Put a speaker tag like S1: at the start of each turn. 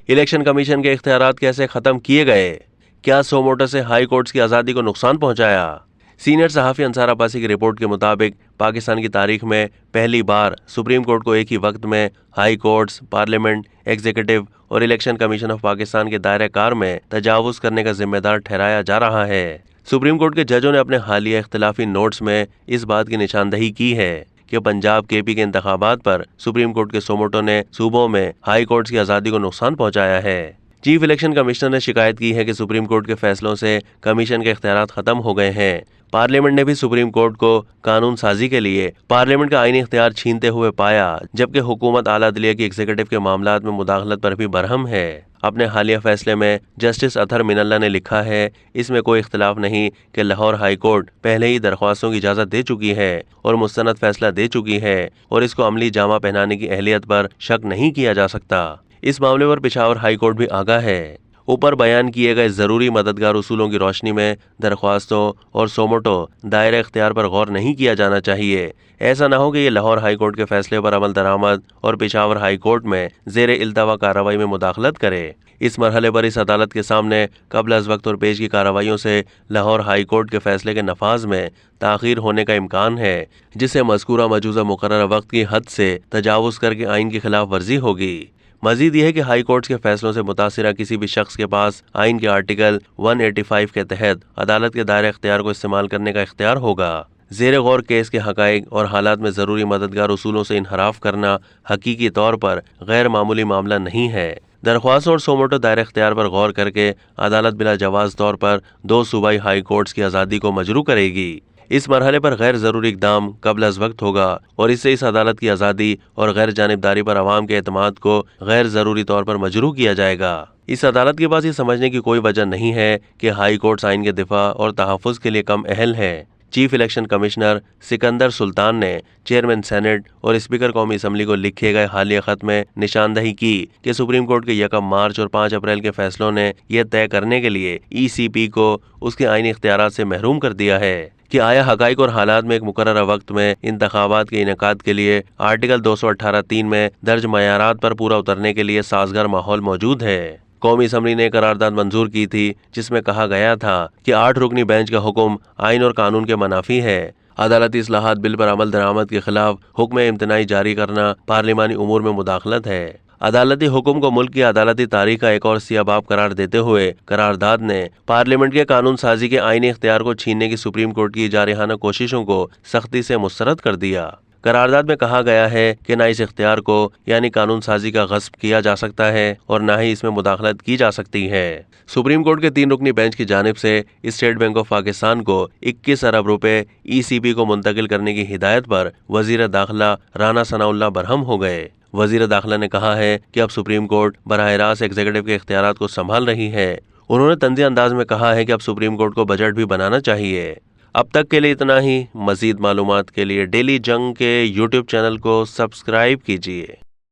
S1: Election commission کے اختیارات کیسے ختم کیے گئے؟ کیا سو موٹو سے ہائی کورٹس کی آزادی کو نقصان پہنچایا؟ سینئر صحافی انصار عباسی کی رپورٹ کے مطابق پاکستان کی تاریخ میں پہلی بار سپریم کورٹ کو ایک ہی وقت میں ہائی کورٹس، پارلیمنٹ، ایگزیکٹو اور الیکشن کمیشن آف پاکستان کے دائرہ کار میں تجاوز کرنے کا ذمہ دار ٹھہرایا جا رہا ہے۔ سپریم کورٹ کے ججوں نے اپنے حالیہ اختلافی نوٹس میں اس بات کی نشاندہی کی ہے کہ پنجاب KP کے انتخابات پر سپریم کورٹ کے سوموٹو نے صوبوں میں ہائی کورٹس کی آزادی کو نقصان پہنچایا ہے۔ چیف الیکشن کمشنر نے شکایت کی ہے کہ سپریم کورٹ کے فیصلوں سے کمیشن کے اختیارات ختم ہو گئے ہیں۔ پارلیمنٹ نے بھی سپریم کورٹ کو قانون سازی کے لیے پارلیمنٹ کا آئینی اختیار چھینتے ہوئے پایا، جبکہ حکومت اعلیٰ عدلیہ کی ایگزیکٹو کے معاملات میں مداخلت پر بھی برہم ہے۔ اپنے حالیہ فیصلے میں جسٹس اطہر من اللہ نے لکھا ہے، اس میں کوئی اختلاف نہیں کہ لاہور ہائی کورٹ پہلے ہی درخواستوں کی اجازت دے چکی ہے اور مستند فیصلہ دے چکی ہے اور اس کو عملی جامہ پہنانے کی اہلیت پر شک نہیں کیا جا سکتا۔ اس معاملے پر پشاور ہائی کورٹ بھی آگاہ ہے۔ اوپر بیان کیے گئے ضروری مددگار اصولوں کی روشنی میں درخواستوں اور سوموٹو دائرہ اختیار پر غور نہیں کیا جانا چاہیے۔ ایسا نہ ہو کہ یہ لاہور ہائی کورٹ کے فیصلے پر عمل درآمد اور پشاور ہائی کورٹ میں زیر التوا کارروائی میں مداخلت کرے۔ اس مرحلے پر اس عدالت کے سامنے قبل از وقت اور پیش کی کارروائیوں سے لاہور ہائی کورٹ کے فیصلے کے نفاذ میں تاخیر ہونے کا امکان ہے، جس سے مذکورہ مجوزہ مقررہ وقت کی حد سے تجاوز کر کے آئین کی خلاف ورزی ہوگی۔ مزید یہ ہے کہ ہائی کورٹس کے فیصلوں سے متاثرہ کسی بھی شخص کے پاس آئین کے آرٹیکل 185 کے تحت عدالت کے دائرہ اختیار کو استعمال کرنے کا اختیار ہوگا۔ زیر غور کیس کے حقائق اور حالات میں ضروری مددگار اصولوں سے انحراف کرنا حقیقی طور پر غیر معمولی معاملہ نہیں ہے۔ درخواستوں اور سوموٹو دائرہ اختیار پر غور کر کے عدالت بلا جواز طور پر 2 صوبائی ہائی کورٹس کی آزادی کو مجروح کرے گی۔ اس مرحلے پر غیر ضروری اقدام قبل از وقت ہوگا اور اس سے اس عدالت کی آزادی اور غیر جانبداری پر عوام کے اعتماد کو غیر ضروری طور پر مجروح کیا جائے گا۔ اس عدالت کے پاس یہ سمجھنے کی کوئی وجہ نہیں ہے کہ ہائی کورٹس آئین کے دفاع اور تحفظ کے لیے کم اہل ہے۔ چیف الیکشن کمشنر سکندر سلطان نے چیئرمین سینٹ اور اسپیکر قومی اسمبلی کو لکھے گئے حالیہ خط میں نشاندہی کی کہ سپریم کورٹ کے 1 مارچ اور 5 اپریل کے فیصلوں نے یہ طے کرنے کے لیے ECP کو اس کے آئینی اختیارات سے محروم کر دیا ہے کہ آیا حقائق اور حالات میں ایک مقررہ وقت میں انتخابات کے انعقاد کے لیے آرٹیکل 218(3) میں درج معیارات پر پورا اترنے کے لیے سازگار ماحول موجود ہے۔ قومی اسمبلی نے قرارداد منظور کی تھی جس میں کہا گیا تھا کہ 8 رکنی بینچ کا حکم آئین اور قانون کے منافی ہے۔ عدالتی اصلاحات بل پر عمل درآمد کے خلاف حکم امتناعی جاری کرنا پارلیمانی امور میں مداخلت ہے۔ عدالتی حکم کو ملک کی عدالتی تاریخ کا ایک اور سیاہ باب قرار دیتے ہوئے قرارداد نے پارلیمنٹ کے قانون سازی کے آئینی اختیار کو چھیننے کی سپریم کورٹ کی جارحانہ کوششوں کو سختی سے مسترد کر دیا۔ قرارداد میں کہا گیا ہے کہ نہ اس اختیار کو یعنی قانون سازی کا غصب کیا جا سکتا ہے اور نہ ہی اس میں مداخلت کی جا سکتی ہے۔ سپریم کورٹ کے 3 رکنی بینچ کی جانب سے اسٹیٹ بینک آف پاکستان کو 21 ارب روپے ECP کو منتقل کرنے کی ہدایت پر وزیر داخلہ رانا ثناء اللہ برہم ہو گئے۔ وزیر داخلہ نے کہا ہے کہ اب سپریم کورٹ براہ راست ایگزیکٹو کے اختیارات کو سنبھال رہی ہے۔ انہوں نے طنزی انداز میں کہا ہے کہ اب سپریم کورٹ کو بجٹ بھی بنانا چاہیے۔ اب تک کے لیے اتنا ہی۔ مزید معلومات کے لیے ڈیلی جنگ کے YouTube چینل کو سبسکرائب کیجیے۔